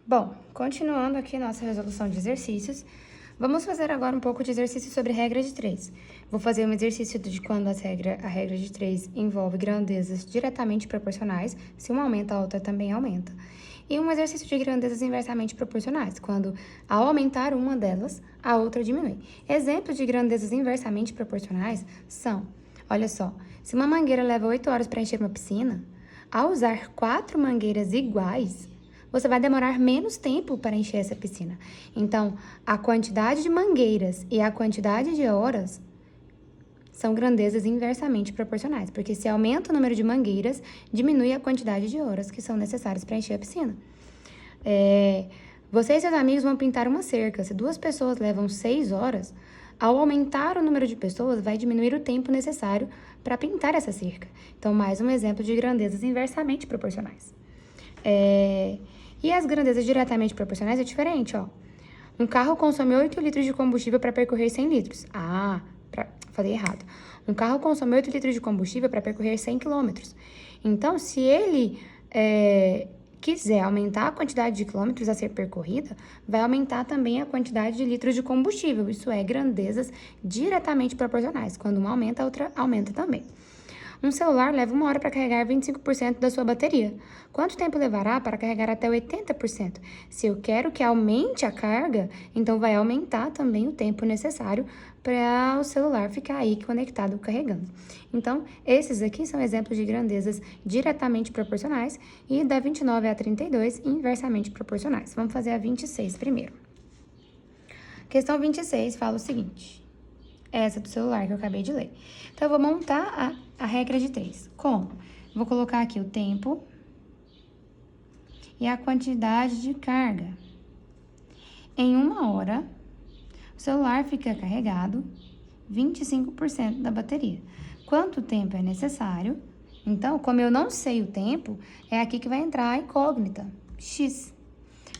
Bom, continuando aqui nossa resolução de exercícios, vamos fazer agora um pouco de exercício sobre regra de 3. Vou fazer um exercício de quando a regra de 3 envolve grandezas diretamente proporcionais, se uma aumenta, a outra também aumenta. E um exercício de grandezas inversamente proporcionais, quando ao aumentar uma delas, a outra diminui. Exemplos de grandezas inversamente proporcionais são, olha só, se uma mangueira leva 8 horas para encher uma piscina, ao usar 4 mangueiras iguais, você vai demorar menos tempo para encher essa piscina. Então, a quantidade de mangueiras e a quantidade de horas são grandezas inversamente proporcionais, porque se aumenta o número de mangueiras, diminui a quantidade de horas que são necessárias para encher a piscina. Você e seus amigos vão pintar uma cerca. Se 2 pessoas levam 6 horas, ao aumentar o número de pessoas, vai diminuir o tempo necessário para pintar essa cerca. Então, mais um exemplo de grandezas inversamente proporcionais. E as grandezas diretamente proporcionais é diferente, ó. Um carro consome 8 litros de combustível para percorrer 100 litros. Falei errado. Um carro consome 8 litros de combustível para percorrer 100 quilômetros. Então, se ele quiser aumentar a quantidade de quilômetros a ser percorrida, vai aumentar também a quantidade de litros de combustível. Isso é grandezas diretamente proporcionais. Quando uma aumenta, a outra aumenta também. Um celular leva 1 hora para carregar 25% da sua bateria. Quanto tempo levará para carregar até 80%? Se eu quero que aumente a carga, então vai aumentar também o tempo necessário para o celular ficar aí conectado, carregando. Então, esses aqui são exemplos de grandezas diretamente proporcionais e da 29 a 32, inversamente proporcionais. Vamos fazer a 26 primeiro. Questão 26 fala o seguinte. Essa do celular que eu acabei de ler. Então, eu vou montar a regra de 3. Como? Vou colocar aqui o tempo e a quantidade de carga. Em 1 hora, o celular fica carregado 25% da bateria. Quanto tempo é necessário? Então, como eu não sei o tempo, é aqui que vai entrar a incógnita, x.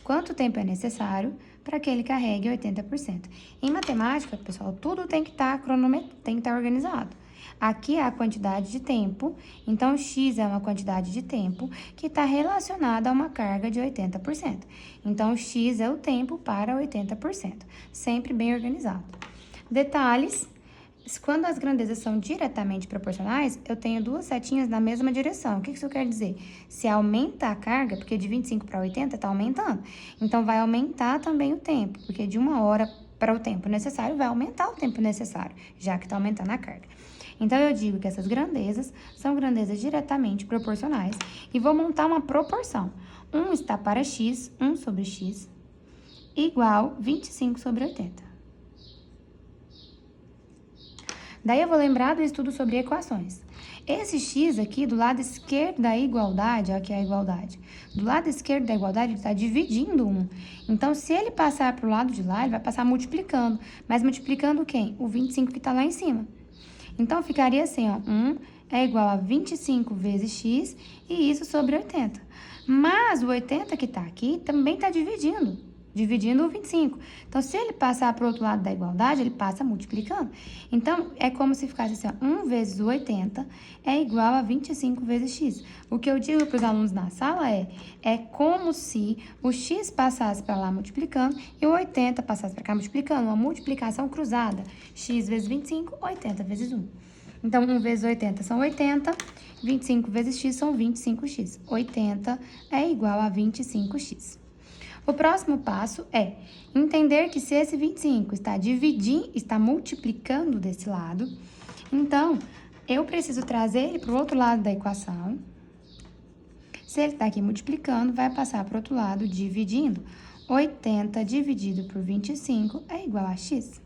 Quanto tempo é necessário para que ele carregue 80%? Em matemática, pessoal, tudo tem que estar organizado. Aqui é a quantidade de tempo, então x é uma quantidade de tempo que está relacionada a uma carga de 80%. Então, x é o tempo para 80%, sempre bem organizado. Detalhes. Quando as grandezas são diretamente proporcionais, eu tenho 2 setinhas na mesma direção. O que isso quer dizer? Se aumenta a carga, porque de 25 para 80 está aumentando, então vai aumentar também o tempo, porque de 1 hora para o tempo necessário vai aumentar o tempo necessário, já que está aumentando a carga. Então, eu digo que essas grandezas são grandezas diretamente proporcionais e vou montar uma proporção. 1 está para x, 1 sobre x, igual 25 sobre 80. Daí eu vou lembrar do estudo sobre equações. Esse x aqui, do lado esquerdo da igualdade, aqui é a igualdade. Do lado esquerdo da igualdade, ele está dividindo 1. Então, se ele passar para o lado de lá, ele vai passar multiplicando. Mas multiplicando quem? O 25 que está lá em cima. Então, ficaria assim, ó, 1 é igual a 25 vezes x e isso sobre 80. Mas o 80 que está aqui também está dividindo o 25. Então, se ele passar para o outro lado da igualdade, ele passa multiplicando. Então, é como se ficasse assim, ó, 1 vezes o 80 é igual a 25 vezes x. O que eu digo para os alunos na sala é como se o x passasse para lá multiplicando e o 80 passasse para cá multiplicando, uma multiplicação cruzada. X vezes 25, 80 vezes 1. Então, 1 vezes 80 são 80, 25 vezes x são 25x. 80 é igual a 25x. O próximo passo é entender que se esse 25 está multiplicando desse lado, então, eu preciso trazer ele para o outro lado da equação. Se ele está aqui multiplicando, vai passar para o outro lado dividindo. 80 dividido por 25 é igual a x.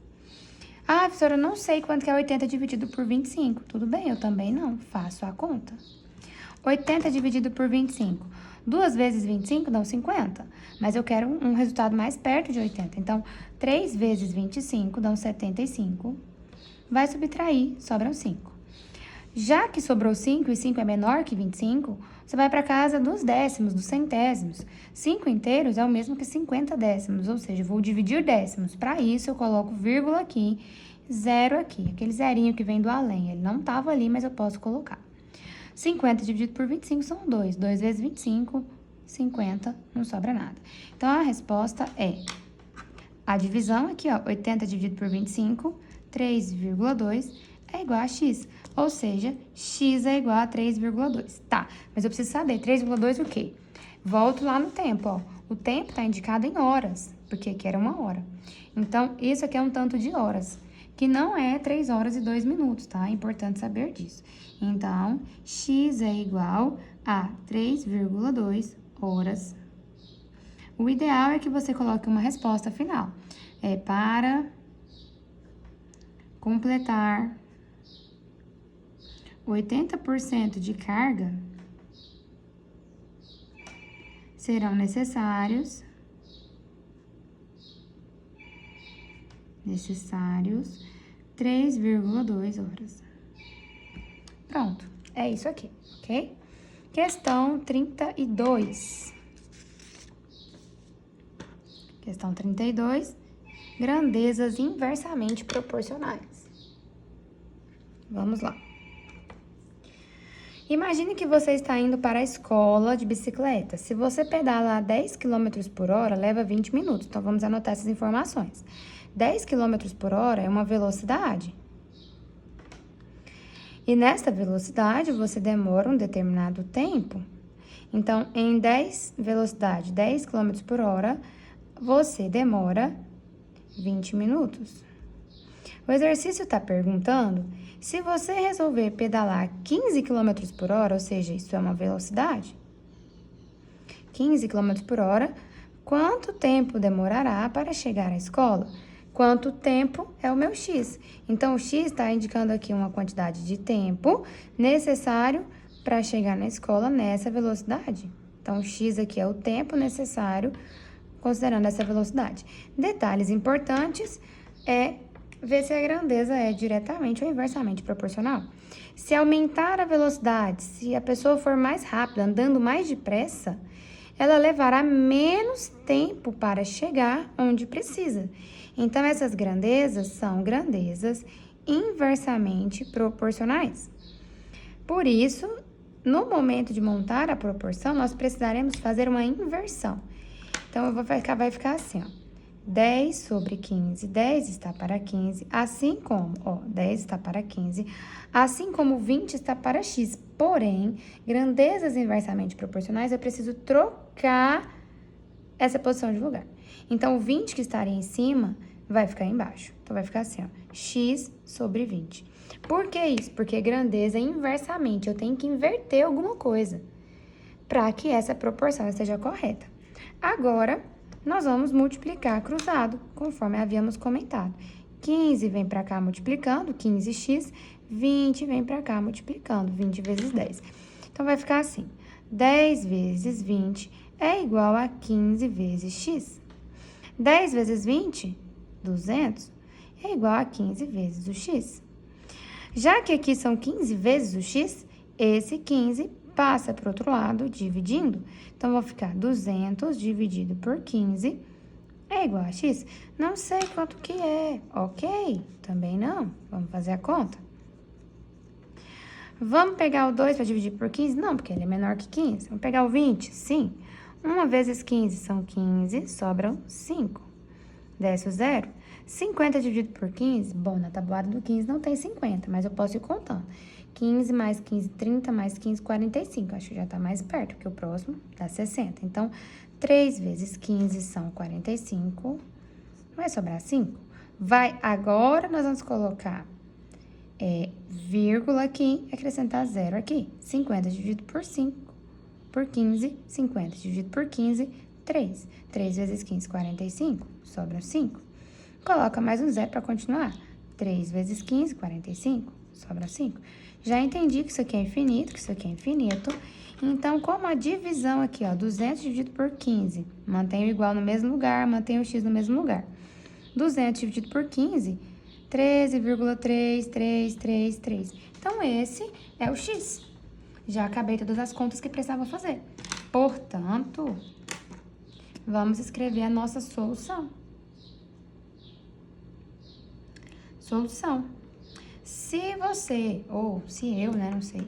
Ah, professora, eu não sei quanto que é 80 dividido por 25. Tudo bem, eu também não. Faço a conta. 80 dividido por 25. 2 vezes 25 dão 50, mas eu quero um resultado mais perto de 80. Então, 3 vezes 25 dão 75. Vai subtrair, sobram 5. Já que sobrou 5 e 5 é menor que 25, você vai para casa dos décimos, dos centésimos. 5 inteiros é o mesmo que 50 décimos, ou seja, vou dividir décimos. Para isso, eu coloco vírgula aqui, zero aqui, aquele zerinho que vem do além. Ele não estava ali, mas eu posso colocar. 50 dividido por 25 são 2. 2 vezes 25, 50, não sobra nada. Então, a resposta é a divisão aqui, ó, 80 dividido por 25, 3,2 é igual a x. Ou seja, x é igual a 3,2. Tá, mas eu preciso saber, 3,2 o quê? Volto lá no tempo, ó. O tempo está indicado em horas, porque aqui era 1 hora. Então, isso aqui é um tanto de horas, que não é 3 horas e 2 minutos, tá? É importante saber disso. Então, x é igual a 3,2 horas. O ideal é que você coloque uma resposta final. É para completar 80% de carga, serão necessários 3,2 horas. Pronto, é isso aqui, ok? Questão 32. Questão 32, grandezas inversamente proporcionais. Vamos lá. Imagine que você está indo para a escola de bicicleta. Se você pedalar 10 km por hora, leva 20 minutos. Então, vamos anotar essas informações. 10 km por hora é uma velocidade. E nesta velocidade, você demora um determinado tempo. Então, em 10 km por hora, você demora 20 minutos. O exercício está perguntando se você resolver pedalar 15 km por hora, ou seja, isso é uma velocidade, 15 km por hora, quanto tempo demorará para chegar à escola? Quanto tempo é o meu x? Então, o x está indicando aqui uma quantidade de tempo necessário para chegar na escola nessa velocidade. Então, o x aqui é o tempo necessário considerando essa velocidade. Detalhes importantes é ver se a grandeza é diretamente ou inversamente proporcional. Se aumentar a velocidade, se a pessoa for mais rápida, andando mais depressa, ela levará menos tempo para chegar onde precisa. Então, essas grandezas são grandezas inversamente proporcionais. Por isso, no momento de montar a proporção, nós precisaremos fazer uma inversão. Então, vai ficar assim, ó. 10 sobre 15, 10 está para 15, assim como, ó, 10 está para 15, assim como 20 está para x. Porém, grandezas inversamente proporcionais, eu preciso trocar essa posição de lugar. Então, o 20 que estaria em cima vai ficar embaixo. Então, vai ficar assim, ó, x sobre 20. Por que isso? Porque grandeza inversamente, eu tenho que inverter alguma coisa para que essa proporção esteja correta. Agora, nós vamos multiplicar cruzado, conforme havíamos comentado. 15 vem para cá multiplicando, 15x, 20 vem para cá multiplicando, 20 vezes 10. Então, vai ficar assim, 10 vezes 20 é igual a 15 vezes x. 10 vezes 20, 200, é igual a 15 vezes o x. Já que aqui são 15 vezes o x, esse 15 passa para o outro lado, dividindo. Então, vai ficar 200 dividido por 15 é igual a x. Não sei quanto que é, ok? Também não. Vamos fazer a conta. Vamos pegar o 2 para dividir por 15? Não, porque ele é menor que 15. Vamos pegar o 20? Sim. 1 vezes 15 são 15, sobram 5. Desce o zero. 50 dividido por 15, bom, na tabuada do 15 não tem 50, mas eu posso ir contando. 15 mais 15, 30 mais 15, 45. Acho que já tá mais perto, porque o próximo dá 60. Então, 3 vezes 15 são 45. Vai sobrar 5? Vai, agora nós vamos colocar vírgula aqui e acrescentar zero aqui. 50 dividido por 5, por 15, 50 dividido por 15, 3. 3 vezes 15, 45, sobra 5. Coloca mais um zero para continuar. 3 vezes 15, 45, sobra 5. Já entendi que isso aqui é infinito, que isso aqui é infinito. Então, como a divisão aqui, ó, 200 dividido por 15, mantenho igual no mesmo lugar, mantenho o x no mesmo lugar. 200 dividido por 15, 13,3333. Então, esse é o x. Já acabei todas as contas que precisava fazer. Portanto, vamos escrever a nossa solução. Solução. Se você, ou se eu, né, não sei,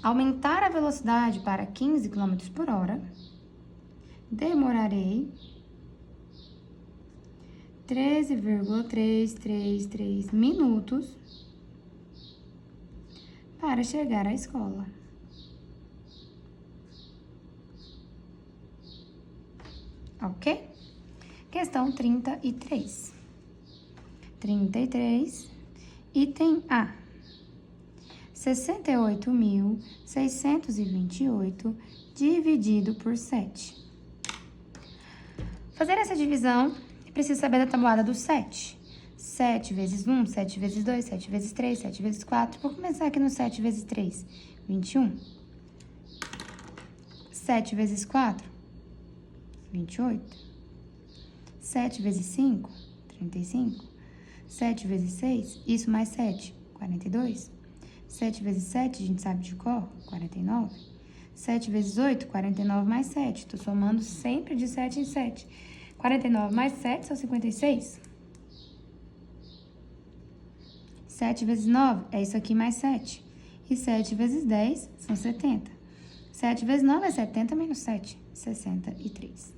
aumentar a velocidade para 15 km por hora, demorarei 13,333 minutos para chegar à escola. Ok? Questão 33. 33, item A. 68.628 dividido por 7. Fazer essa divisão, preciso saber da tabuada do 7. 7 vezes 1, 7 vezes 2, 7 vezes 3, 7 vezes 4. Vou começar aqui no 7 vezes 3, 21. 7 vezes 4, 28. 7 vezes 5, 35. 7 vezes 6, isso mais 7, 42. 7 vezes 7, a gente sabe de cor, 49. 7 vezes 8, 49 mais 7. Tô somando sempre de 7 em 7. 49 mais 7 são 56. 7 vezes 9 é isso aqui mais 7. E 7 vezes 10 são 70. 7 vezes 9 é 70 menos 7, 63.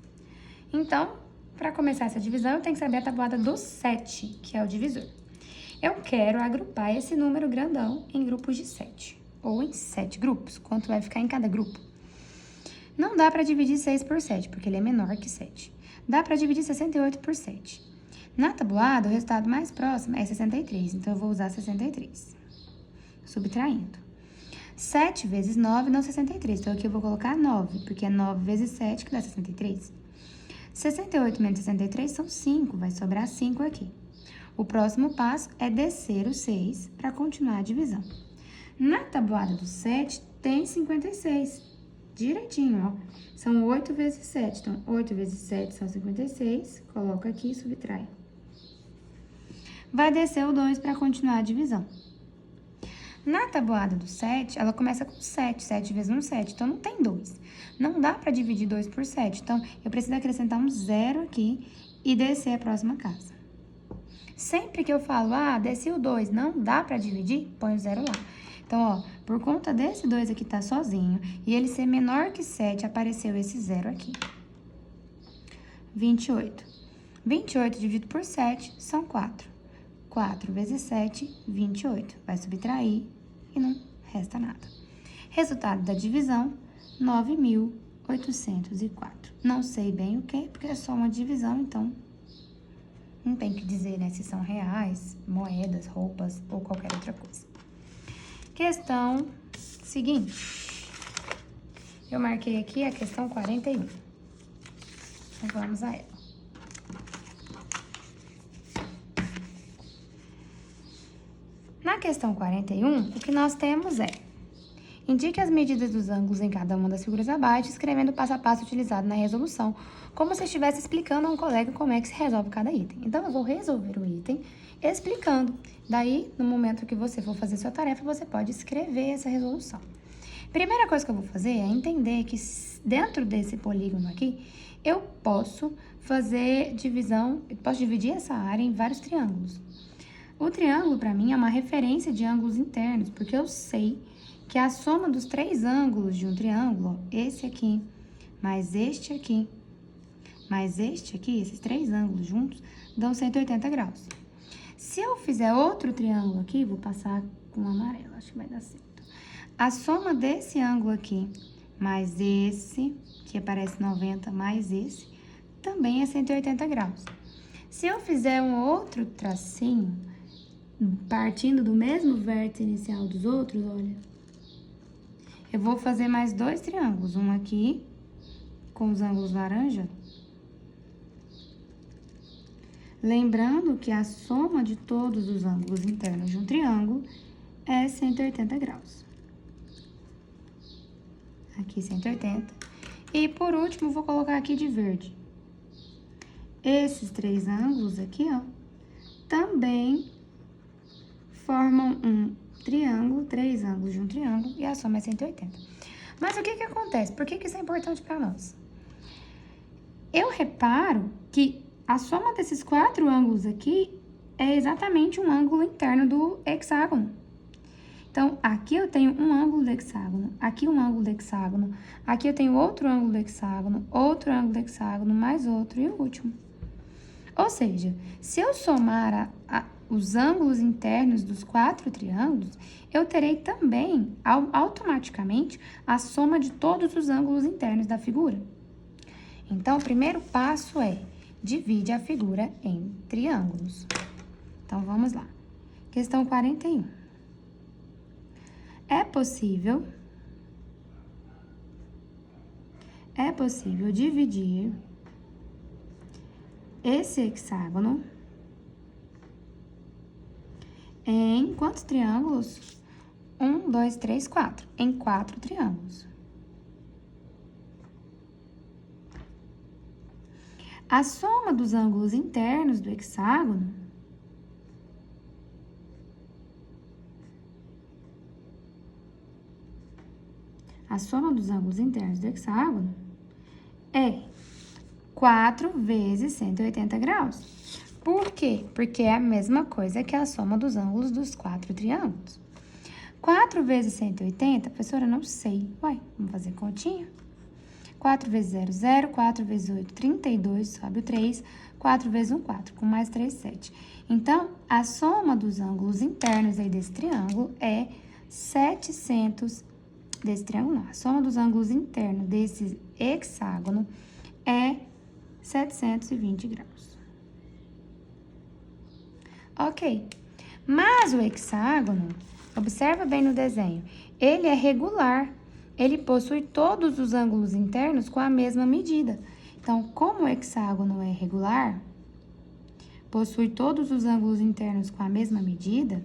Então, para começar essa divisão, eu tenho que saber a tabuada do 7, que é o divisor. Eu quero agrupar esse número grandão em grupos de 7, ou em 7 grupos. Quanto vai ficar em cada grupo? Não dá para dividir 6 por 7, porque ele é menor que 7. Dá para dividir 68 por 7. Na tabuada, o resultado mais próximo é 63, então eu vou usar 63. Subtraindo. 7 vezes 9 dá 63, então aqui eu vou colocar 9, porque é 9 vezes 7 que dá 63. 68 menos 63 são 5, vai sobrar 5 aqui. O próximo passo é descer o 6 para continuar a divisão. Na tabuada do 7 tem 56, direitinho, ó. São 8 vezes 7, então 8 vezes 7 são 56, coloca aqui e subtrai. Vai descer o 2 para continuar a divisão. Na tabuada do 7, ela começa com 7, 7 vezes 1, 7, então não tem 2. Não dá para dividir 2 por 7, então eu preciso acrescentar um 0 aqui e descer a próxima casa. Sempre que eu falo, desci o 2, não dá para dividir, põe o 0 lá. Então, ó, por conta desse 2 aqui tá sozinho e ele ser menor que 7, apareceu esse 0 aqui. 28. 28 dividido por 7 são 4. 4 vezes 7, 28. Vai subtrair e não resta nada. Resultado da divisão, 9.804. Não sei bem o que, porque é só uma divisão, então não tem que dizer, né, se são reais, moedas, roupas ou qualquer outra coisa. Questão seguinte. Eu marquei aqui a questão 41. Então, vamos a ela. Na questão 41, o que nós temos é: indique as medidas dos ângulos em cada uma das figuras abaixo, escrevendo o passo a passo utilizado na resolução, como se estivesse explicando a um colega como é que se resolve cada item. Então, eu vou resolver o item explicando. Daí, no momento que você for fazer sua tarefa, você pode escrever essa resolução. Primeira coisa que eu vou fazer é entender que dentro desse polígono aqui, eu posso fazer divisão, eu posso dividir essa área em vários triângulos. O triângulo, para mim, é uma referência de ângulos internos, porque eu sei que a soma dos 3 ângulos de um triângulo, esse aqui, mais este aqui, mais este aqui, esses 3 ângulos juntos, dão 180 graus. Se eu fizer outro triângulo aqui, vou passar com amarelo, acho que vai dar certo. A soma desse ângulo aqui, mais esse, que aparece 90, mais esse, também é 180 graus. Se eu fizer um outro tracinho, partindo do mesmo vértice inicial dos outros, olha, eu vou fazer mais 2 triângulos, um aqui, com os ângulos laranja. Lembrando que a soma de todos os ângulos internos de um triângulo é 180 graus. Aqui 180. E por último, vou colocar aqui de verde. Esses 3 ângulos aqui, ó, também formam um triângulo, 3 ângulos de um triângulo, e a soma é 180. Mas o que que acontece? Por que que isso é importante para nós? Eu reparo que a soma desses 4 ângulos aqui é exatamente um ângulo interno do hexágono. Então, aqui eu tenho um ângulo do hexágono, aqui um ângulo do hexágono, aqui eu tenho outro ângulo do hexágono, outro ângulo do hexágono, mais outro e o último. Ou seja, se eu somar os ângulos internos dos 4 triângulos, eu terei também, automaticamente, a soma de todos os ângulos internos da figura. Então, o primeiro passo é, divide a figura em triângulos. Então, vamos lá. Questão 41. É possível dividir esse hexágono em quantos triângulos? 1, 2, 3, 4. Em 4 triângulos. A soma dos ângulos internos do hexágono é 4 vezes 180 graus. Por quê? Porque é a mesma coisa que a soma dos ângulos dos 4 triângulos. 4 vezes 180, professora, não sei. Uai, vamos fazer continha? 4 vezes 0, 0. 4 vezes 8, 32, sobe o 3. 4 vezes 1, 4. Com mais 3, 7. Então, a soma dos ângulos internos aí desse triângulo é 700... Desse triângulo, não. A soma dos ângulos internos desse hexágono é 720 graus. Ok. Mas o hexágono, observa bem no desenho, ele é regular. Ele possui todos os ângulos internos com a mesma medida. Então, como o hexágono é regular, possui todos os ângulos internos com a mesma medida,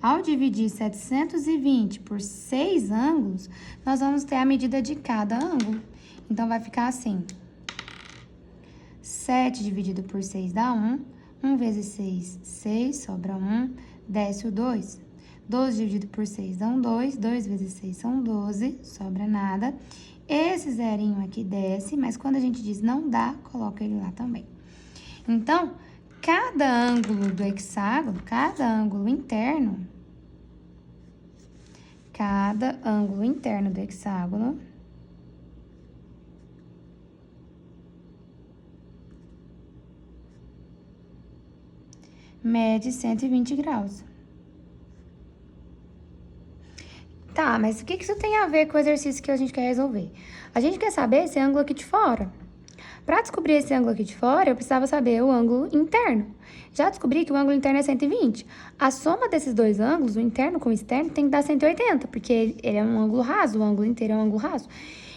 ao dividir 720 por 6 ângulos, nós vamos ter a medida de cada ângulo. Então, vai ficar assim. 7 dividido por 6 dá 1. 1 vezes 6, 6, sobra 1. Desce o 2. 12 dividido por 6 dá 2. 2 vezes 6 são 12, sobra nada. Esse zerinho aqui desce, mas quando a gente diz não dá, coloca ele lá também. Então, cada ângulo do hexágono, cada ângulo interno do hexágono mede 120 graus. Tá, mas o que isso tem a ver com o exercício que a gente quer resolver? A gente quer saber esse ângulo aqui de fora. Para descobrir esse ângulo aqui de fora, eu precisava saber o ângulo interno. Já descobri que o ângulo interno é 120. A soma desses dois ângulos, o interno com o externo, tem que dar 180, porque ele é um ângulo raso, o ângulo inteiro é um ângulo raso.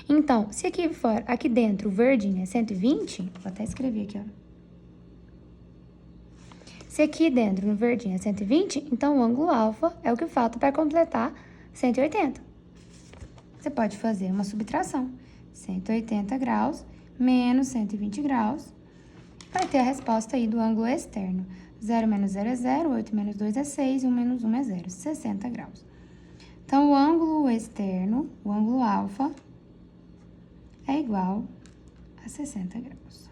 Então, se aqui fora, aqui dentro, o verdinho é 120, vou até escrever aqui, ó. Se aqui dentro, no verdinho, é 120, então o ângulo alfa é o que falta para completar 180. Você pode fazer uma subtração. 180 graus menos 120 graus, vai ter a resposta aí do ângulo externo. 0 menos 0 é 0, 8 menos 2 é 6, 1 menos 1 é 0, 60 graus. Então, o ângulo externo, o ângulo alfa, é igual a 60 graus.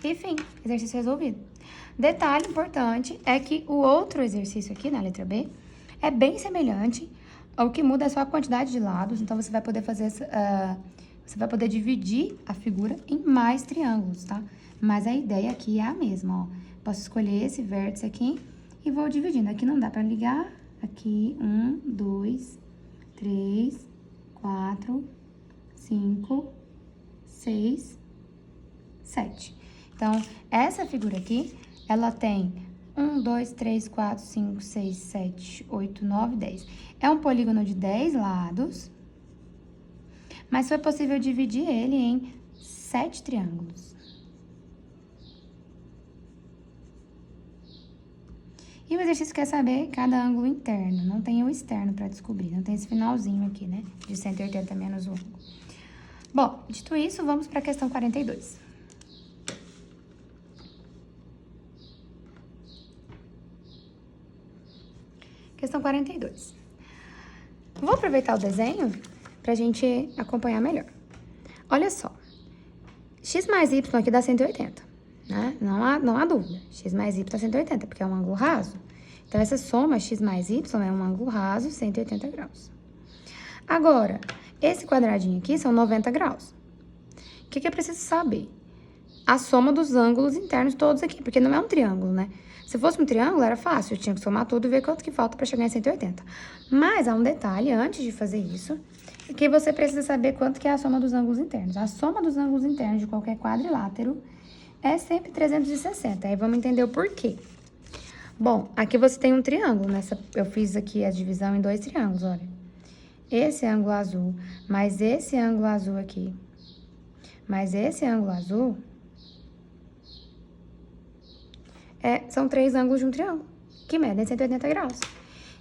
Enfim, exercício resolvido. Detalhe importante é que o outro exercício aqui, na letra B, é bem semelhante. O que muda é só a quantidade de lados, então você vai poder fazer você vai poder dividir a figura em mais triângulos, tá? Mas a ideia aqui é a mesma, ó. Posso escolher esse vértice aqui e vou dividindo. Aqui não dá pra ligar. Aqui, 1, 2, 3, 4, 5, 6, 7. Então, essa figura aqui, ela tem 1, 2, 3, 4, 5, 6, 7, 8, 9, 10. É um polígono de 10 lados, mas foi possível dividir ele em 7 triângulos. E o exercício quer saber cada ângulo interno, não tem o externo para descobrir, não tem esse finalzinho aqui, né, de 180 menos o ângulo. Bom, dito isso, vamos para a questão 42. Questão 42. Vou aproveitar o desenho pra gente acompanhar melhor. Olha só, x mais y aqui dá 180. né? Não há dúvida. X mais Y é 180, porque é um ângulo raso. Então, essa soma x mais y é um ângulo raso, 180 graus. Agora, esse quadradinho aqui são 90 graus. O que é preciso saber? A soma dos ângulos internos todos aqui, porque não é um triângulo, né? Se fosse um triângulo, era fácil, eu tinha que somar tudo e ver quanto que falta para chegar em 180. Mas há um detalhe antes de fazer isso, que você precisa saber quanto que é a soma dos ângulos internos. A soma dos ângulos internos de qualquer quadrilátero é sempre 360. Aí vamos entender o porquê. Bom, aqui você tem um triângulo, eu fiz aqui a divisão em 2 triângulos, olha. Esse ângulo azul, mais esse ângulo azul aqui, mais esse ângulo azul, são 3 ângulos de um triângulo, que medem 180 graus.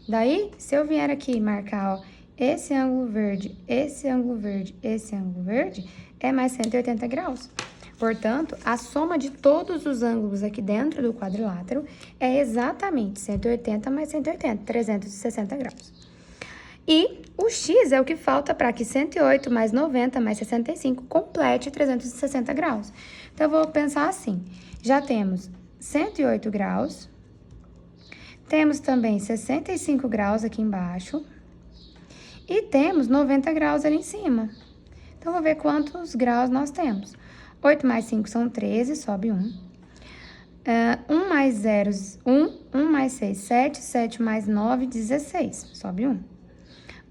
Daí, se eu vier aqui marcar, ó, esse ângulo verde, esse ângulo verde, esse ângulo verde, é mais 180 graus. Portanto, a soma de todos os ângulos aqui dentro do quadrilátero é exatamente 180 mais 180, 360 graus. E o x é o que falta para que 108 mais 90 mais 65 complete 360 graus. Então, eu vou pensar assim, já temos 108 graus, temos também 65 graus aqui embaixo e temos 90 graus ali em cima. Então, vou ver quantos graus nós temos. 8 mais 5 são 13, sobe 1. 1 mais 0, 1. 1 mais 6, 7. 7 mais 9, 16, sobe 1.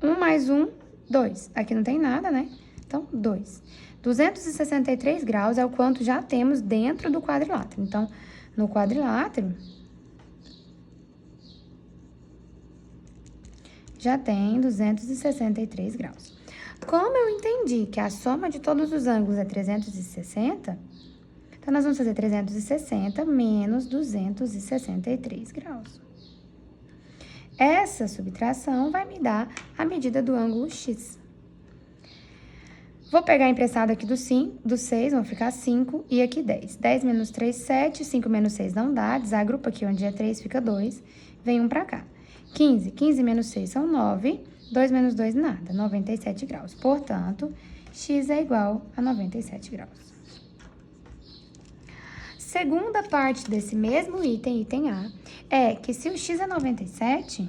1 mais 1, 2. Aqui não tem nada, né? Então, 2. 263 graus é o quanto já temos dentro do quadrilátero. Então, no quadrilátero, já tem 263 graus. Como eu entendi que a soma de todos os ângulos é 360, então nós vamos fazer 360 menos 263 graus. Essa subtração vai me dar a medida do ângulo x. Vou pegar emprestado aqui do 6, vão ficar 5, e aqui 10. 10 menos 3, 7, 5 menos 6 não dá, desagrupa aqui onde é 3, fica 2, vem 1 pra cá. 15, 15 menos 6 são 9, 2 menos 2, nada, 97 graus. Portanto, x é igual a 97 graus. Segunda parte desse mesmo item A, é que se o x é 97,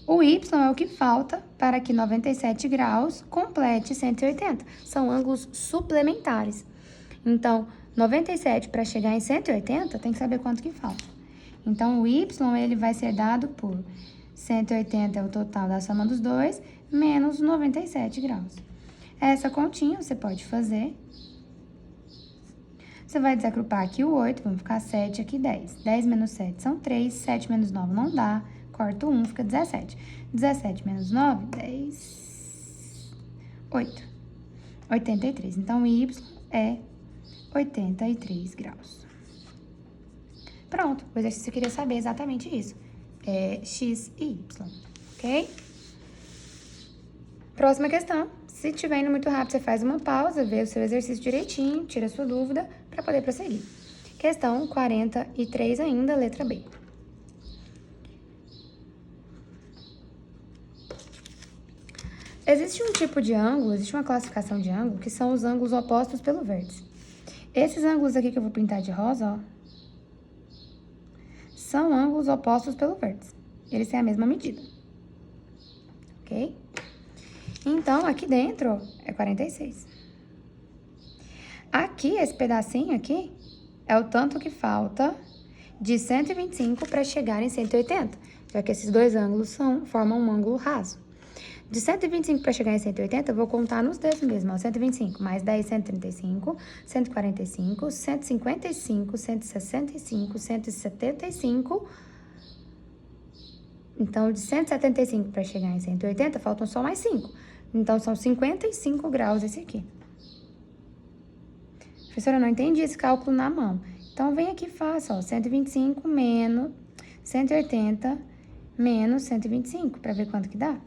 o y é o que falta para que 97 graus complete 180. São ângulos suplementares. Então, 97 para chegar em 180, tem que saber quanto que falta. Então, o y, ele vai ser dado por 180 é o total da soma dos dois, menos 97 graus. Essa continha você pode fazer. Você vai desagrupar aqui o 8, vamos ficar 7, aqui 10. 10 menos 7 são 3, 7 menos 9 não dá, corta 1, fica 17. 17 menos 9, 10, 8. 83. Então, o y é 83 graus. Pronto, o exercício eu queria saber exatamente isso. X e Y, ok? Próxima questão. Se estiver indo muito rápido, você faz uma pausa, vê o seu exercício direitinho, tira a sua dúvida para poder prosseguir. Questão 43 ainda, letra B. Existe um tipo de ângulo, existe uma classificação de ângulo, que são os ângulos opostos pelo vértice. Esses ângulos aqui que eu vou pintar de rosa, ó, são ângulos opostos pelo vértice. Eles têm a mesma medida. Ok? Então, aqui dentro, ó, é 46. Aqui, esse pedacinho aqui, é o tanto que falta de 125 para chegar em 180. Já que esses dois ângulos formam um ângulo raso. De 125 para chegar em 180, eu vou contar nos dedos mesmo, ó, 125 mais 10, 135, 145, 155, 165, 175. Então, de 175 para chegar em 180, faltam só mais 5. Então, são 55 graus esse aqui. Professora, eu não entendi esse cálculo na mão. Então, vem aqui e faça, ó, 125 menos 180 menos 125, para ver quanto que dá.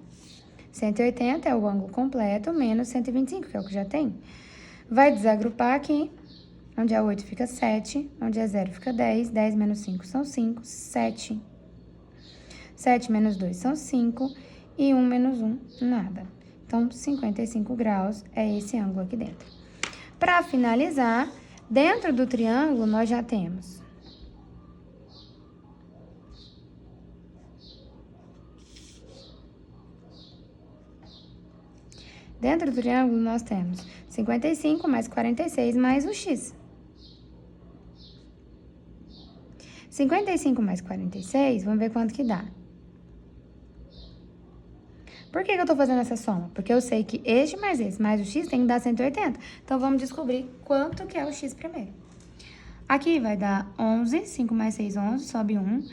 180 é o ângulo completo, menos 125, que é o que já tem. Vai desagrupar aqui, onde é 8 fica 7, onde é 0 fica 10, 10 menos 5 são 5, 7. 7 menos 2 são 5, e 1 menos 1, nada. Então, 55 graus é esse ângulo aqui dentro. Para finalizar, Dentro do triângulo, nós já temos Dentro do triângulo, nós temos 55 mais 46 mais o x. 55 mais 46, vamos ver quanto que dá. Por que eu tô fazendo essa soma? Porque eu sei que este mais esse mais o x tem que dar 180. Então, vamos descobrir quanto que é o x primeiro. Aqui vai dar 11, 5 mais 6, 11, sobe 1.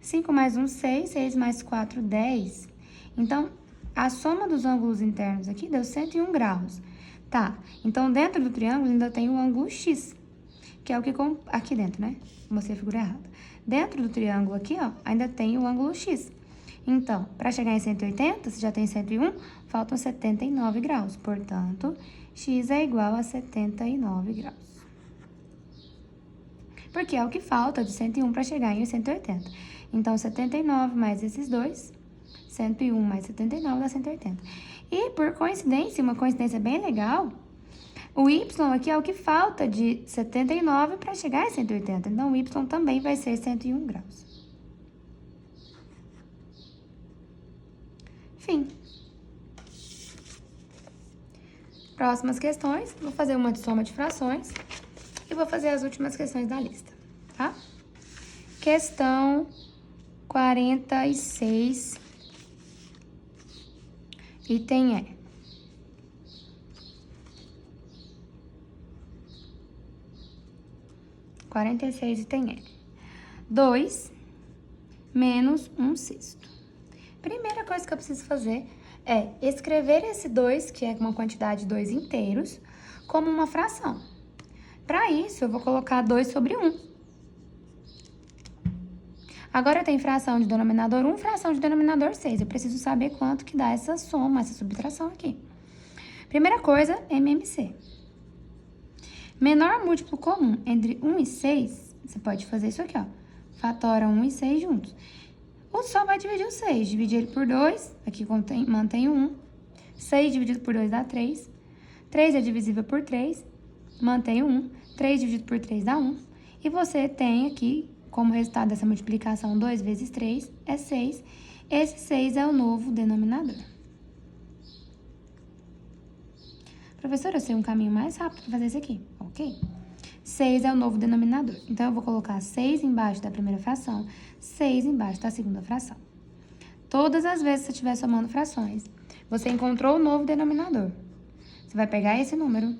5 mais 1, 6, 6 mais 4, 10. Então, a soma dos ângulos internos aqui deu 101 graus. Tá, então dentro do triângulo ainda tem o ângulo x, que é o que... Aqui dentro, né? Mostrei a figura errada. Dentro do triângulo aqui, ó, ainda tem o ângulo x. Então, para chegar em 180, se já tem 101, faltam 79 graus. Portanto, x é igual a 79 graus. Porque é o que falta de 101 para chegar em 180. Então, 79 mais esses dois, 101 mais 79 dá 180. E, por coincidência, uma coincidência bem legal, o y aqui é o que falta de 79 para chegar em 180. Então, o y também vai ser 101 graus. Fim. Próximas questões, vou fazer uma de soma de frações e vou fazer as últimas questões da lista, tá? Questão 46, item E. Item E. 2 menos 1/6. Primeira coisa que eu preciso fazer é escrever esse 2, que é uma quantidade de 2 inteiros, como uma fração. Para isso, eu vou colocar 2 sobre 1. Agora, tem fração de denominador 1, fração de denominador 6. Eu preciso saber quanto que dá essa soma, essa subtração aqui. Primeira coisa, MMC. Menor múltiplo comum entre 1 e 6, você pode fazer isso aqui, ó. Fatora 1 e 6 juntos. O só vai dividir o 6. Dividir ele por 2, aqui mantém o 1. 6 dividido por 2 dá 3. 3 é divisível por 3, mantém o 1. 3 dividido por 3 dá 1. E você tem aqui, como resultado dessa multiplicação, 2 vezes 3 é 6. Esse 6 é o novo denominador. Professora, eu sei um caminho mais rápido para fazer isso aqui, ok? 6 é o novo denominador. Então, eu vou colocar 6 embaixo da primeira fração, 6 embaixo da segunda fração. Todas as vezes que você estiver somando frações, você encontrou o novo denominador. Você vai pegar esse número,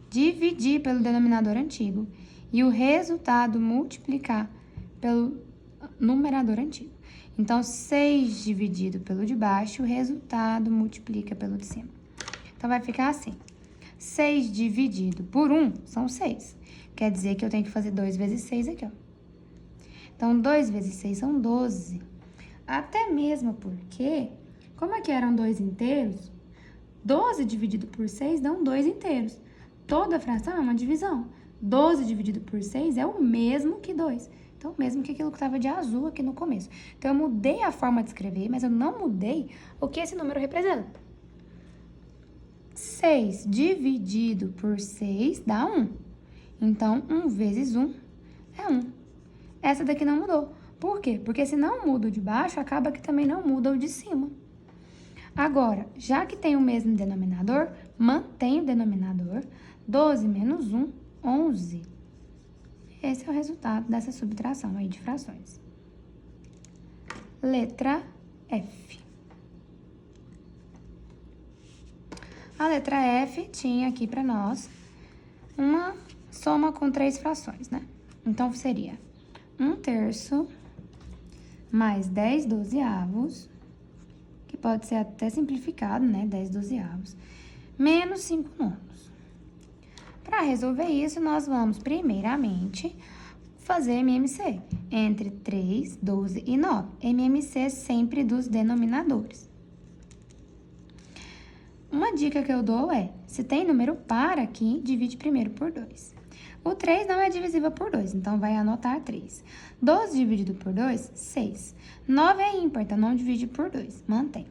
dividir pelo denominador antigo e o resultado multiplicar pelo numerador antigo. Então, 6 dividido pelo de baixo, o resultado multiplica pelo de cima. Então, vai ficar assim. 6 dividido por 1 são 6. Quer dizer que eu tenho que fazer 2 vezes 6 aqui, ó. Então, 2 vezes 6 são 12. Até mesmo porque, como aqui eram 2 inteiros, 12 dividido por 6 dão 2 inteiros. Toda fração é uma divisão. 12 dividido por 6 é o mesmo que 2. Então, o mesmo que aquilo que estava de azul aqui no começo. Então, eu mudei a forma de escrever, mas eu não mudei o que esse número representa. 6 dividido por 6 dá 1. Então, 1 vezes 1 é 1. Essa daqui não mudou. Por quê? Porque se não muda o de baixo, acaba que também não muda o de cima. Agora, já que tem o mesmo denominador, mantém o denominador. 12 menos 1, 11. Esse é o resultado dessa subtração aí de frações. Letra F. A letra F tinha aqui para nós uma soma com 3 frações, né? Então, seria 1/3 mais 10/12, que pode ser até simplificado, né? 10/12, menos 5/9. Para resolver isso, nós vamos, primeiramente, fazer MMC entre 3, 12 e 9. MMC sempre dos denominadores. Uma dica que eu dou é, se tem número par aqui, divide primeiro por 2. O 3 não é divisível por 2, então vai anotar 3. 12 dividido por 2, 6. 9 é ímpar, então não divide por 2, mantém.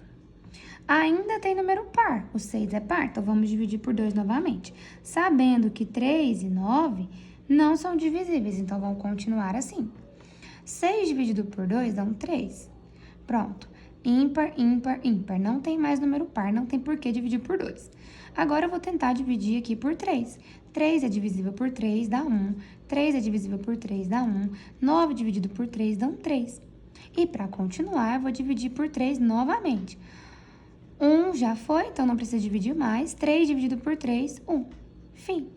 Ainda tem número par, o 6 é par, então vamos dividir por 2 novamente. Sabendo que 3 e 9 não são divisíveis, então vão continuar assim. 6 dividido por 2 dá um 3. Pronto. Ímpar, ímpar, ímpar. Não tem mais número par, não tem por que dividir por 2. Agora eu vou tentar dividir aqui por 3. 3 é divisível por 3, dá 1. 3 é divisível por 3, dá 1. 9 dividido por 3 dá um 3. E para continuar, eu vou dividir por 3 novamente. 1 já foi, então não precisa dividir mais. 3 dividido por 3, 1. Fim.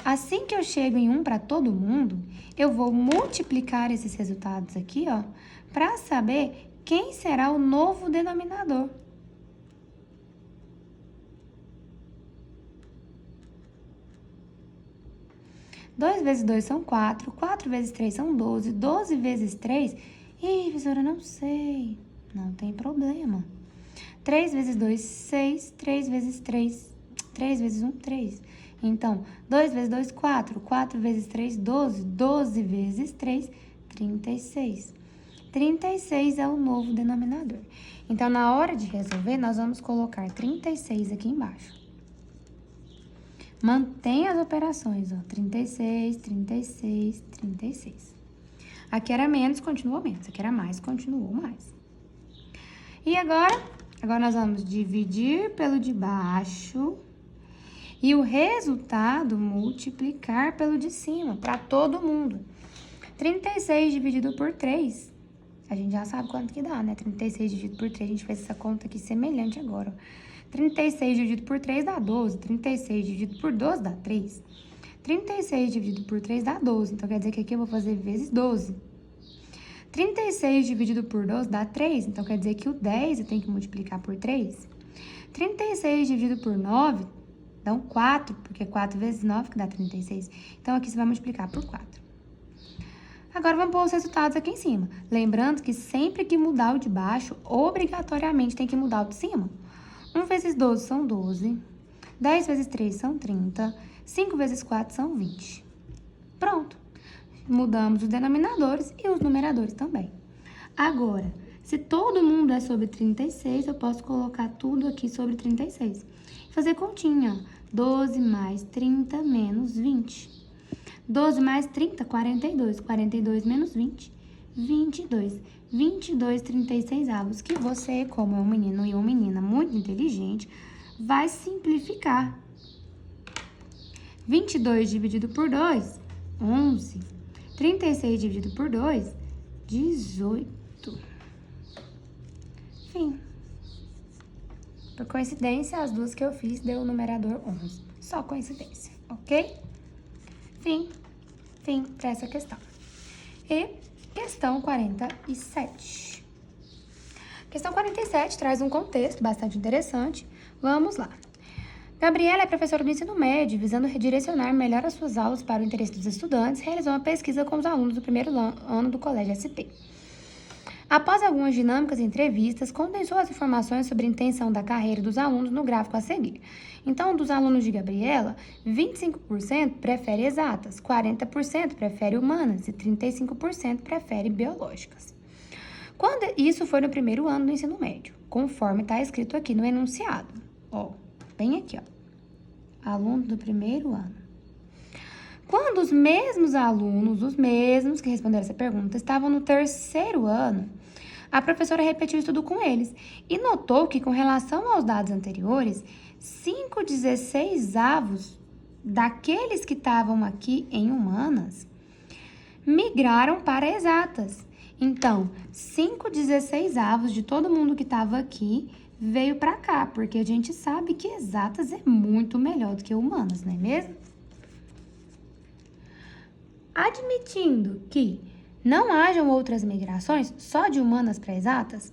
Assim que eu chego em 1 para todo mundo, eu vou multiplicar esses resultados aqui, ó, para saber quem será o novo denominador. Dois vezes 2 são 4, 4 vezes 3 são 12, 12 vezes 3... Ih, professora, não sei. Não tem problema. 3 vezes 2, 6, 3 vezes 3, 3 vezes 1, 3. Então, 2 vezes 2, 4, 4 vezes 3, 12, 12 vezes 3, 36. 36 é o novo denominador. Então, na hora de resolver, nós vamos colocar 36 aqui embaixo. Mantém as operações, ó. 36, 36, 36. Aqui era menos, continuou menos. Aqui era mais, continuou mais. E agora nós vamos dividir pelo de baixo e o resultado multiplicar pelo de cima, para todo mundo. 36 dividido por 3, a gente já sabe quanto que dá, né? 36 dividido por 3, a gente fez essa conta aqui semelhante agora. 36 dividido por 3 dá 12, 36 dividido por 12 dá 3. 36 dividido por 3 dá 12, então quer dizer que aqui eu vou fazer vezes 12. 36 dividido por 12 dá 3, então quer dizer que o 10 eu tenho que multiplicar por 3. 36 dividido por 9 dá um 4, porque 4 vezes 9 que dá 36. Então, aqui você vai multiplicar por 4. Agora, vamos pôr os resultados aqui em cima. Lembrando que sempre que mudar o de baixo, obrigatoriamente tem que mudar o de cima. 1 vezes 12 são 12. 10 vezes 3 são 30. 5 vezes 4 são 20. Pronto. Mudamos os denominadores e os numeradores também. Agora, se todo mundo é sobre 36, eu posso colocar tudo aqui sobre 36. Fazer continha, ó. 12 mais 30 menos 20. 12 mais 30, 42. 42 menos 20, 22. 22 36avos, que você, como é um menino e uma menina muito inteligente, vai simplificar. 22 dividido por 2, 11. 36 dividido por 2, 18. Fim. Por coincidência, as duas que eu fiz deu o numerador 11. Só coincidência, ok? Fim para essa questão. E questão 47. Questão 47 traz um contexto bastante interessante. Vamos lá. Gabriela é professora do ensino médio, visando redirecionar melhor as suas aulas para o interesse dos estudantes, realizou uma pesquisa com os alunos do primeiro ano do Colégio SP. Após algumas dinâmicas e entrevistas, condensou as informações sobre a intenção da carreira dos alunos no gráfico a seguir. Então, dos alunos de Gabriela, 25% prefere exatas, 40% prefere humanas e 35% prefere biológicas. Isso foi no primeiro ano do ensino médio, conforme está escrito aqui no enunciado. Ó, bem aqui, ó. Alunos do primeiro ano. Quando os mesmos alunos, os mesmos que responderam essa pergunta, estavam no terceiro ano, a professora repetiu isso tudo com eles e notou que, com relação aos dados anteriores, 5/16avos daqueles que estavam aqui em humanas migraram para exatas. Então, 5/16avos de todo mundo que estava aqui veio para cá, porque a gente sabe que exatas é muito melhor do que humanas, não é mesmo? Admitindo que não hajam outras migrações só de humanas para exatas,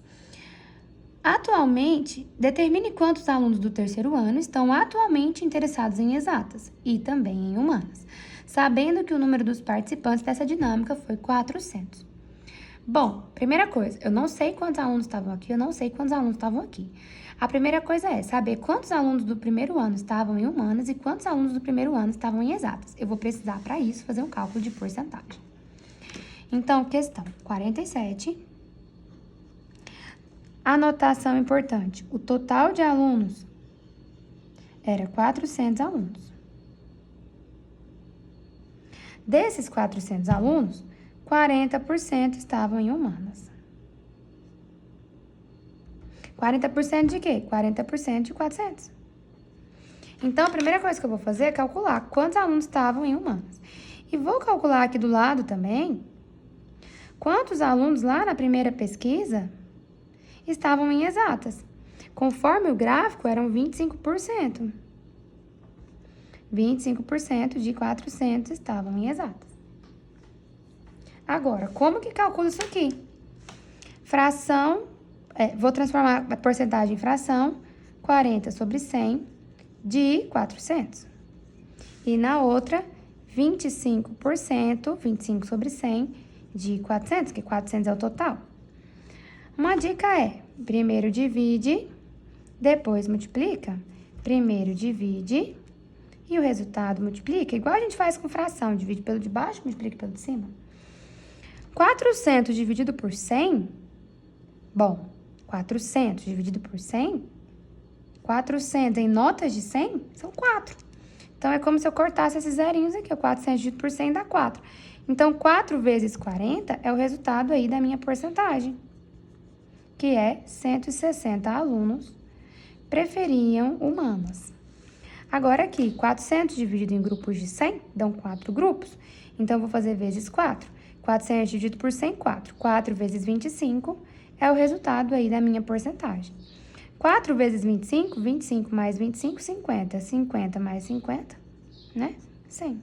atualmente, determine quantos alunos do terceiro ano estão atualmente interessados em exatas e também em humanas, sabendo que o número dos participantes dessa dinâmica foi 400. Bom, primeira coisa, eu não sei quantos alunos estavam aqui, eu não sei quantos alunos estavam aqui. A primeira coisa é saber quantos alunos do primeiro ano estavam em humanas e quantos alunos do primeiro ano estavam em exatas. Eu vou precisar, para isso, fazer um cálculo de porcentagem. Então, questão 47. Anotação importante. O total de alunos era 400 alunos. Desses 400 alunos, 40% estavam em humanas. 40% de quê? 40% de 400. Então, a primeira coisa que eu vou fazer é calcular quantos alunos estavam em humanas. E vou calcular aqui do lado também quantos alunos lá na primeira pesquisa estavam em exatas. Conforme o gráfico, eram 25%. 25% de 400 estavam em exatas. Agora, como que calculo isso aqui? Fração, vou transformar a porcentagem em fração, 40 sobre 100 de 400. E na outra, 25%, 25 sobre 100 de 400, que 400 é o total. Uma dica é, primeiro divide, depois multiplica. Primeiro divide e o resultado multiplica. Igual a gente faz com fração, divide pelo de baixo, multiplica pelo de cima. 400 dividido por 100, bom, 400 dividido por 100, 400 em notas de 100 são 4. Então, é como se eu cortasse esses zerinhos aqui, 400 dividido por 100 dá 4. Então, 4 vezes 40 é o resultado aí da minha porcentagem, que é 160 alunos preferiam humanas. Agora aqui, 400 dividido em grupos de 100 dão 4 grupos. Então, eu vou fazer vezes 4. 400 dividido por 100, 4. 4 vezes 25 é o resultado aí da minha porcentagem. 4 vezes 25, 25 mais 25, 50. 50 mais 50, né? 100.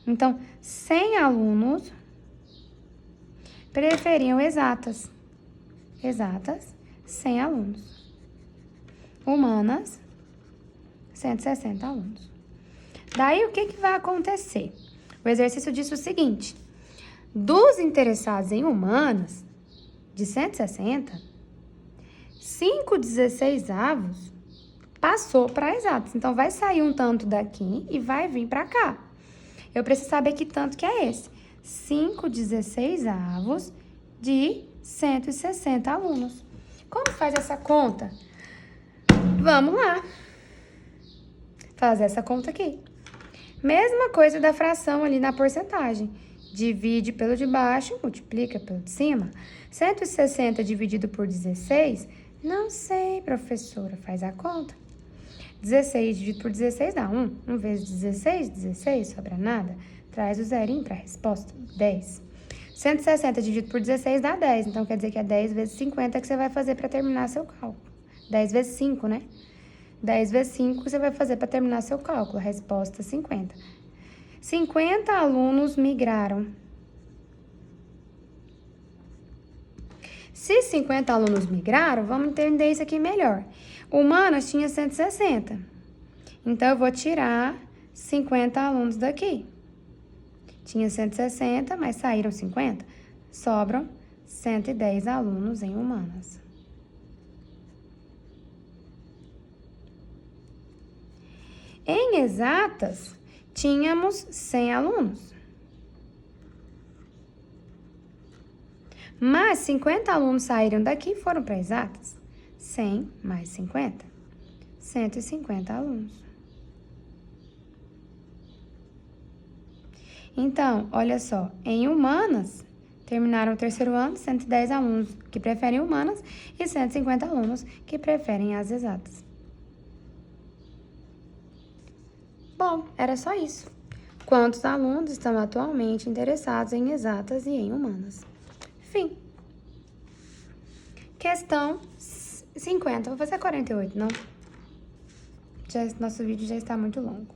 Então, 100 alunos preferiam exatas. Exatas, 100 alunos. Humanas, 160 alunos. Daí, o que vai acontecer? O exercício disse o seguinte: dos interessados em humanas, de 160, 5/16 passou para exatas. Então, vai sair um tanto daqui e vai vir para cá. Eu preciso saber que tanto que é esse. 5/16 de 160 alunos. Como faz essa conta? Vamos lá. Fazer essa conta aqui. Mesma coisa da fração ali na porcentagem. Divide pelo de baixo, multiplica pelo de cima. 160 dividido por 16, não sei, professora, faz a conta. 16 dividido por 16 dá 1. 1 vezes 16, 16, sobra nada. Traz o zerinho para a resposta, 10. 160 dividido por 16 dá 10, então quer dizer que é 10 vezes 50 que você vai fazer para terminar seu cálculo. 10 vezes 5, né? 10 vezes 5 que você vai fazer para terminar seu cálculo. A resposta, 50. 50 alunos migraram. Se 50 alunos migraram, vamos entender isso aqui melhor. Humanas tinha 160. Então, eu vou tirar 50 alunos daqui. Tinha 160, mas saíram 50. Sobram 110 alunos em humanas. Em exatas, tínhamos 100 alunos. Mas 50 alunos saíram daqui e foram para exatas. 100 mais 50, 150 alunos. Então, olha só, em humanas, terminaram o terceiro ano, 110 alunos que preferem humanas e 150 alunos que preferem as exatas. Bom, era só isso. Quantos alunos estão atualmente interessados em exatas e em humanas? Fim. Questão 50. Vou fazer 48, não? Nosso vídeo já está muito longo.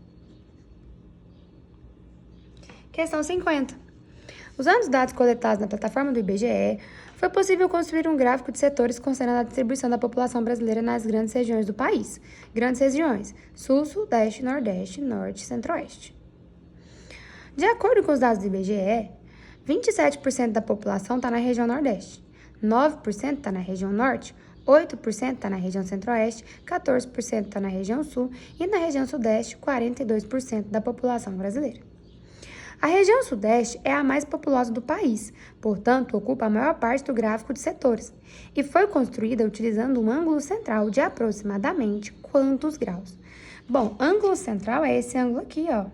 Questão 50. Usando os dados coletados na plataforma do IBGE, foi possível construir um gráfico de setores considerando a distribuição da população brasileira nas grandes regiões do país. Grandes regiões: Sul, Sudeste, Nordeste, Norte e Centro-Oeste. De acordo com os dados do IBGE, 27% da população está na região Nordeste, 9% está na região Norte, 8% está na região Centro-Oeste, 14% está na região Sul e na região Sudeste, 42% da população brasileira. A região Sudeste é a mais populosa do país, portanto, ocupa a maior parte do gráfico de setores e foi construída utilizando um ângulo central de aproximadamente quantos graus? Bom, ângulo central é esse ângulo aqui, ó.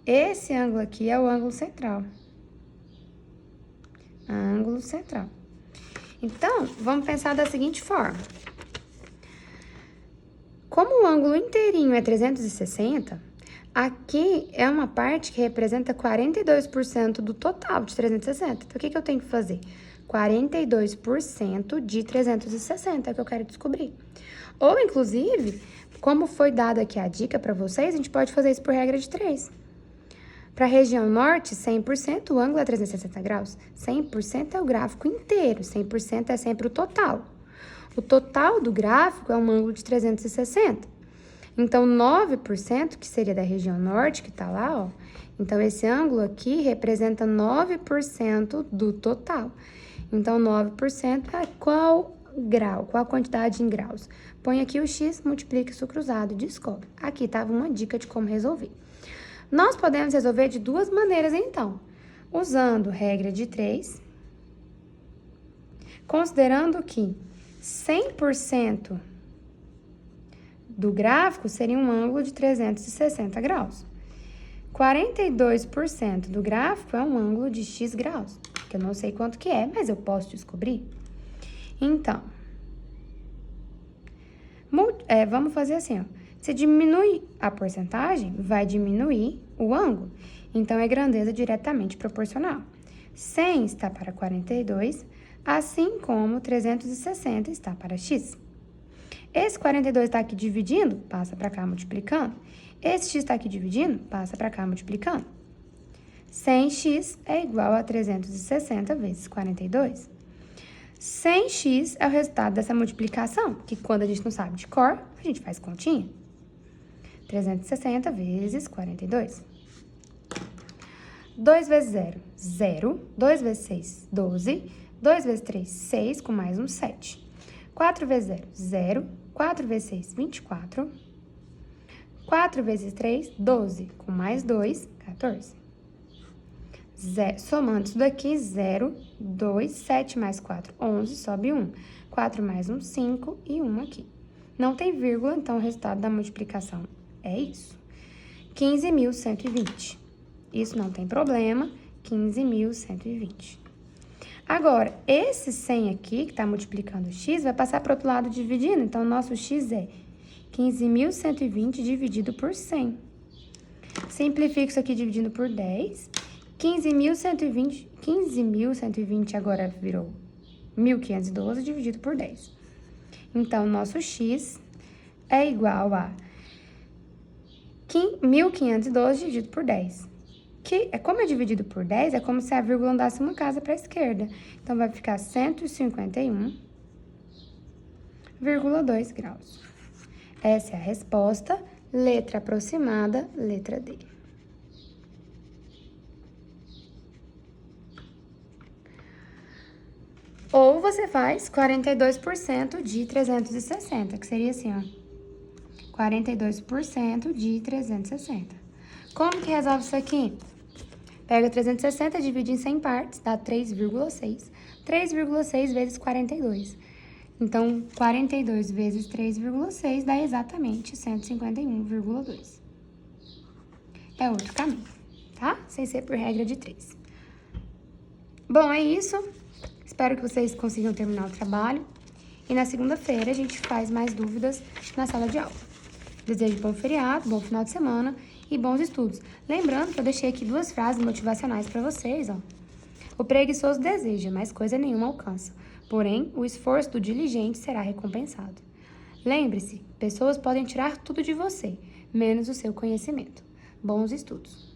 Esse ângulo aqui é o ângulo central. Ângulo central. Então, vamos pensar da seguinte forma. Como o ângulo inteirinho é 360, aqui é uma parte que representa 42% do total de 360. Então, o que eu tenho que fazer? 42% de 360 é o que eu quero descobrir. Ou, inclusive, como foi dada aqui a dica para vocês, a gente pode fazer isso por regra de 3. Para a região norte, 100%, o ângulo é 360 graus. 100% é o gráfico inteiro, 100% é sempre o total. O total do gráfico é um ângulo de 360. Então, 9%, que seria da região norte, que tá lá, ó. Então, esse ângulo aqui representa 9% do total. Então, 9% é qual grau, qual a quantidade em graus. Põe aqui o x, multiplica isso cruzado e descobre. Aqui estava uma dica de como resolver. Nós podemos resolver de duas maneiras, então. Usando regra de 3, considerando que 100% do gráfico seria um ângulo de 360 graus. 42% do gráfico é um ângulo de x graus, que eu não sei quanto que é, mas eu posso descobrir. Então, vamos fazer assim, ó. Se diminui a porcentagem, vai diminuir o ângulo. Então, é grandeza diretamente proporcional. 100 está para 42, assim como 360 está para x. Esse 42 está aqui dividindo, passa para cá multiplicando. Esse x está aqui dividindo, passa para cá multiplicando. 100x é igual a 360 vezes 42. 100x é o resultado dessa multiplicação, que quando a gente não sabe de cor, a gente faz continha. 360 vezes 42. 2 vezes 0, 0. 2 vezes 6, 12. 2 vezes 3, 6, com mais um 7. 4 vezes 0, 0. 4 vezes 6, 24. 4 vezes 3, 12. Com mais 2, 14. Somando isso daqui, 0, 2, 7 mais 4, 11, sobe 1. 4 mais 1, 5 e 1 aqui. Não tem vírgula, então o resultado da multiplicação é isso. 15.120. Isso não tem problema, 15.120. Agora, esse 100 aqui, que está multiplicando x, vai passar para o outro lado dividindo. Então, o nosso x é 15.120 dividido por 100. Simplifico isso aqui dividindo por 10. 15.120 agora virou 1.512 dividido por 10. Então, nosso x é igual a 1.512 dividido por 10. Como é dividido por 10, é como se a vírgula andasse uma casa para a esquerda. Então, vai ficar 151,2 graus. Essa é a resposta, letra aproximada, letra D. Ou você faz 42% de 360, que seria assim, ó. 42% de 360. Como que resolve isso aqui? Pega 360, divide em 100 partes, dá 3,6. 3,6 vezes 42. Então, 42 vezes 3,6 dá exatamente 151,2. É outro caminho, tá? Sem ser por regra de 3. Bom, é isso. Espero que vocês consigam terminar o trabalho. E na segunda-feira a gente faz mais dúvidas na sala de aula. Desejo bom feriado, bom final de semana e bons estudos. Lembrando que eu deixei aqui 2 frases motivacionais para vocês, ó. O preguiçoso deseja, mas coisa nenhuma alcança. Porém, o esforço do diligente será recompensado. Lembre-se, pessoas podem tirar tudo de você, menos o seu conhecimento. Bons estudos!